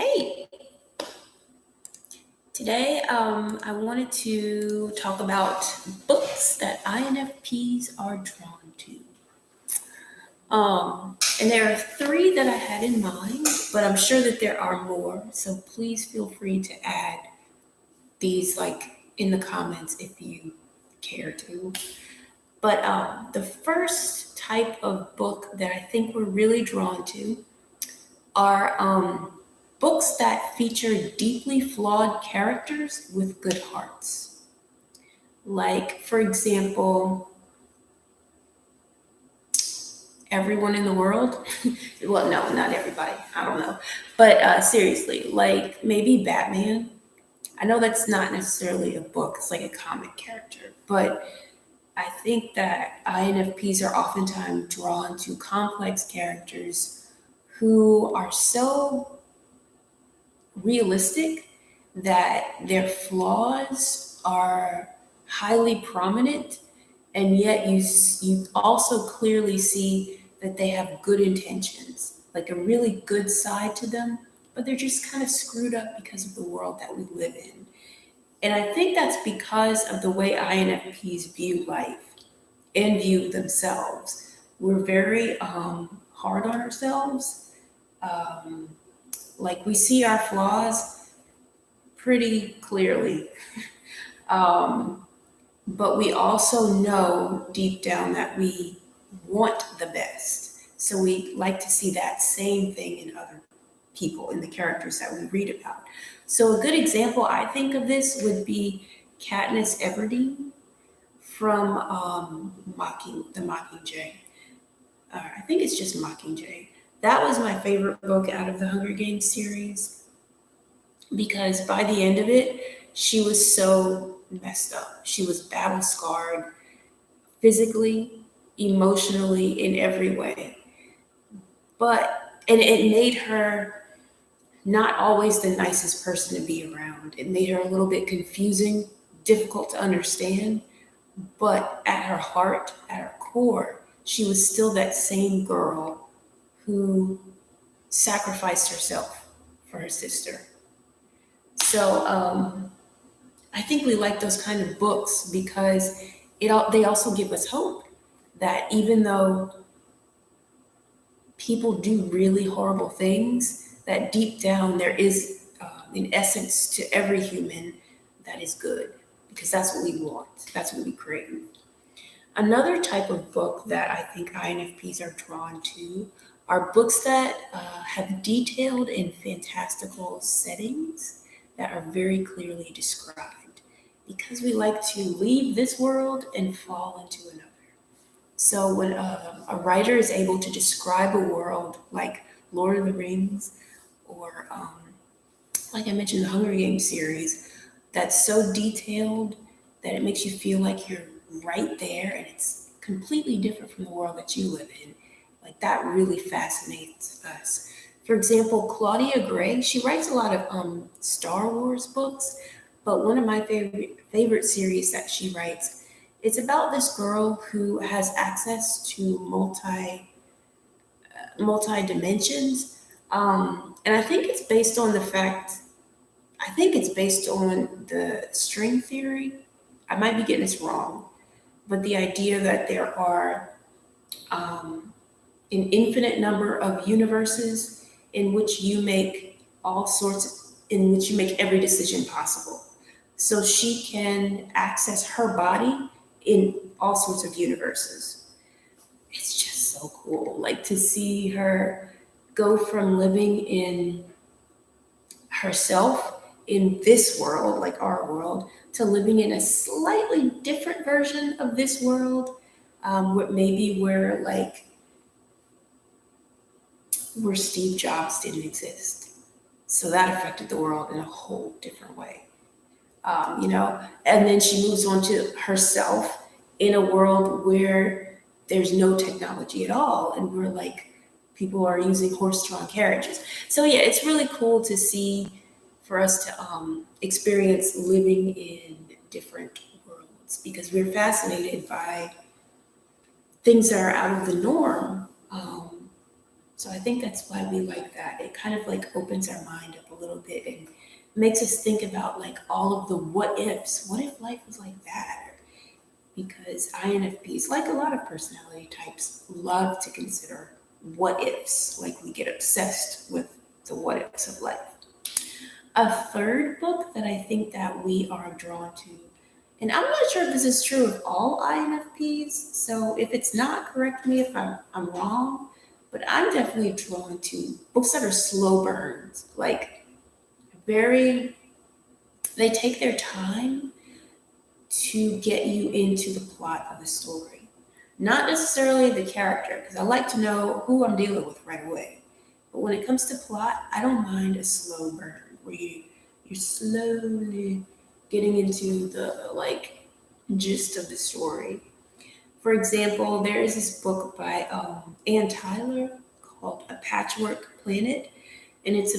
Hey, today I wanted to talk about books that INFPs are drawn to. And there are three that I had in mind, but I'm sure that there are more. So please feel free to add these in the comments if you care to. But the first type of book that I think we're really drawn to are books that feature deeply flawed characters with good hearts. Like, for example, Everyone in the World. Well, no, not everybody. I don't know. But seriously, like maybe Batman. I know that's not necessarily a book, it's like a comic character. But I think that INFPs are oftentimes drawn to complex characters who are so realistic that their flaws are highly prominent, and yet you also clearly see that they have good intentions, like a really good side to them, but they're just kind of screwed up because of the world that we live in. And I think that's because of the way INFPs view life and view themselves. We're very hard on ourselves. Um, like we see our flaws pretty clearly. Um, but we also know deep down that we want the best. So we like to see that same thing in other people, in the characters that we read about. So a good example I think of this would be Katniss Everdeen from the Mockingjay. I think it's just Mockingjay. That was my favorite book out of the Hunger Games series because by the end of it, she was so messed up. She was battle scarred physically, emotionally, in every way. And it made her not always the nicest person to be around. It made her a little bit confusing, difficult to understand. But at her heart, at her core, she was still that same girl who sacrificed herself for her sister. So I think we like those kind of books because they also give us hope that even though people do really horrible things, that deep down there is, in essence, to every human that is good because that's what we want, that's what we crave. Another type of book that I think INFPs are drawn to are books that have detailed and fantastical settings that are very clearly described because we like to leave this world and fall into another. So when a writer is able to describe a world like Lord of the Rings or, like I mentioned, the Hunger Games series, that's so detailed that it makes you feel like you're right there and it's completely different from the world that you live in. Like that really fascinates us. For example, Claudia Gray, she writes a lot of Star Wars books, but one of my favorite series that she writes, it's about this girl who has access to multi dimensions, and I think it's based on the string theory. I might be getting this wrong, but the idea that there are um, an infinite number of universes in which in which you make every decision possible. So she can access her body in all sorts of universes. It's just so cool, like to see her go from living in herself in this world, like our world, to living in a slightly different version of this world, where Steve Jobs didn't exist. So that affected the world in a whole different way, And then she moves on to herself in a world where there's no technology at all, and we're like people are using horse-drawn carriages. So yeah, it's really cool to see for us to experience living in different worlds because we're fascinated by things that are out of the norm. So I think that's why we like that. It kind of like opens our mind up a little bit and makes us think about like all of the what ifs. What if life was like that? Because INFPs, like a lot of personality types, love to consider what ifs. Like we get obsessed with the what ifs of life. A third book that I think that we are drawn to, and I'm not sure if this is true of all INFPs, so if it's not, correct me if I'm wrong, but I'm definitely drawn to books that are slow burns, like very, they take their time to get you into the plot of the story. Not necessarily the character, because I like to know who I'm dealing with right away. But when it comes to plot, I don't mind a slow burn where you're slowly getting into the like gist of the story. For example, there is this book by Ann Tyler called A Patchwork Planet, and it's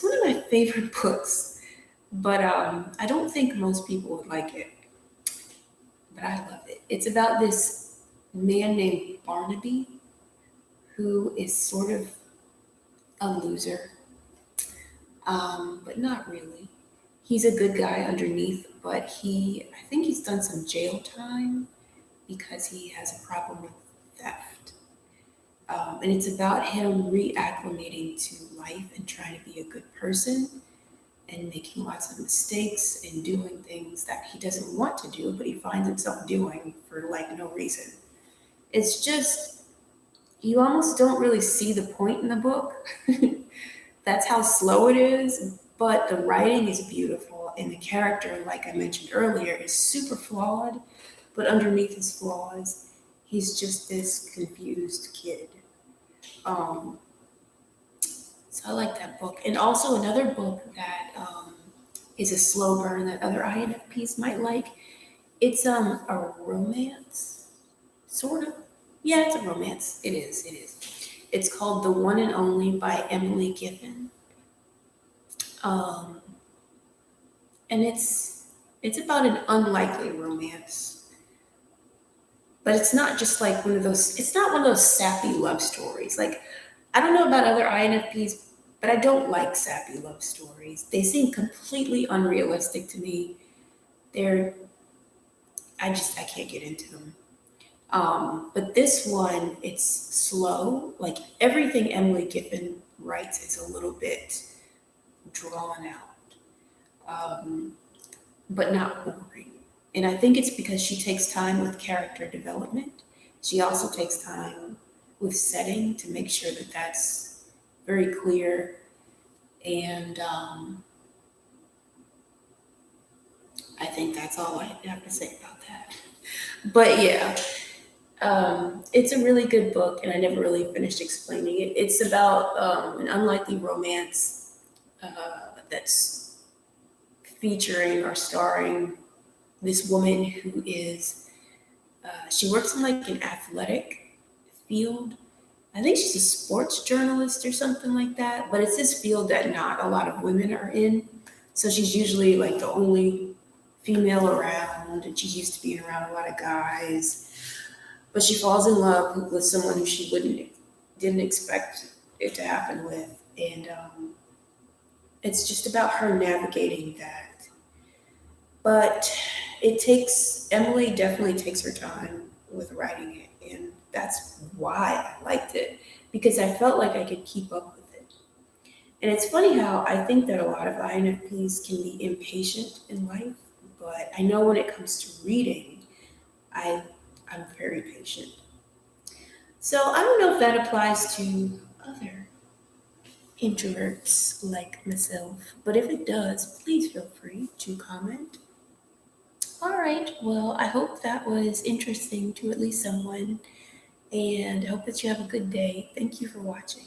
one of my favorite books, but I don't think most people would like it, but I love it. It's about this man named Barnaby who is sort of a loser, but not really. He's a good guy underneath, but I think he's done some jail time because he has a problem with theft. And it's about him reacclimating to life and trying to be a good person and making lots of mistakes and doing things that he doesn't want to do, but he finds himself doing for like no reason. It's just, you almost don't really see the point in the book. That's how slow it is, but the writing is beautiful and the character, like I mentioned earlier, is super flawed, but underneath his flaws, he's just this confused kid. Um, so I like that book. And also another book that is a slow burn that other INFPs might like. It's a romance, sort of. Yeah, it's a romance. It is. It is. It's called The One and Only by Emily Giffin. Um, and it's about an unlikely romance, but it's not just like one of those. It's not one of those sappy love stories. Like I don't know about other INFPs, but I don't like sappy love stories. They seem completely unrealistic to me. They're I can't get into them. But this one, it's slow. Like everything Emily Giffin writes is a little bit drawn out, um, but not boring. And I think it's because she takes time with character development. She also takes time with setting to make sure that that's very clear. And I think that's all I have to say about that. But yeah, it's a really good book, and I never really finished explaining it. It's about an unlikely romance that's featuring or starring this woman who is, she works in like an athletic field. I think she's a sports journalist or something like that, but it's this field that not a lot of women are in. So she's usually like the only female around, and she's used to being around a lot of guys. But she falls in love with someone who she didn't expect it to happen with, and it's just about her navigating that. But Emily definitely takes her time with writing it, and that's why I liked it because I felt like I could keep up with it. And it's funny how I think that a lot of INFPs can be impatient in life, but I know when it comes to reading, I I'm very patient. So I don't know if that applies to other introverts like myself, but if it does, please feel free to comment. All right, well, I hope that was interesting to at least someone, and I hope that you have a good day. Thank you for watching.